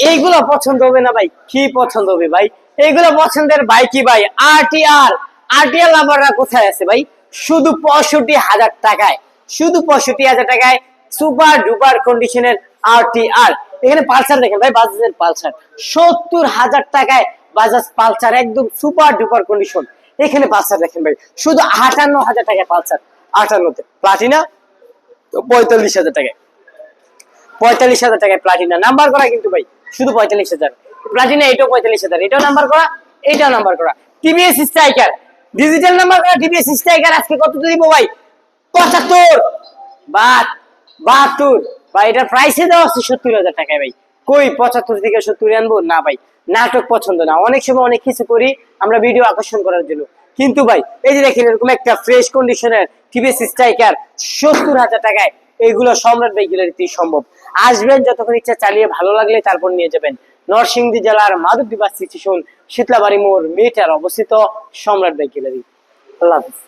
এইগুলো পছন্দ হবে না ভাই? কি পছন্দ হবে ভাই? এইগুলো পছন্দের বাইক কি ভাই? আরটিআর। আরটিআর লাভাররা কোথায় আছে ভাই? শুধু 65,000 টাকায়, শুধু 65,000 টাকায় সুপার ডুপার কন্ডিশনের আরটিআর। এখানে পালসার দেখেন ভাই, বাজাজের পালসার 70,000 টাকায় বাজাজ পালসার, একদম সুপার ডুপার কন্ডিশন। এখানে পালসার দেখেন ভাই, শুধু 58,000 টাকায় পালসার। 58তে প্লাটিনা 45,000 টাকায়, 45,000 টাকায় প্লাটিনা নাম্বার করা কিন্তু ভাই, শুধু 45,000। প্লাটিনা এটাও 45,000, এটাও নাম্বার করা, এটাও নাম্বার করা। টিভিএস স্ট্রাইকার ডিজিটাল নাম্বার করা, টিভিএস স্ট্রাইকার আজকে কত দিব ভাই? 75 বাট 72 ভাই, এটার প্রাইসে দেওয়া হচ্ছে 70,000 টাকায় ভাই। কই 75 থেকে 70 আনবো না ভাই? নাটক পছন্দ না। অনেক সময় অনেক কিছু করি আমরা ভিডিও আকর্ষণ করার জন্য, কিন্তু ভাই এই যে দেখেন এরকম একটা ফ্রেশ কন্ডিশনের টিভিএস স্ট্রাইকার 70,000 টাকায়, এগুলো সম্রাট বাইক গ্যালারিতেই সম্ভব। আসবেন, যতক্ষণ ইচ্ছা চালিয়ে ভালো লাগলে তারপর নিয়ে যাবেন। নরসিংদী জেলার মাধবদী বাস স্টেশন, শীতলাবাড়ি মোড়, মেটার অবস্থিত সম্রাট বাইক গ্যালারি। আল্লাহ হাফেজ।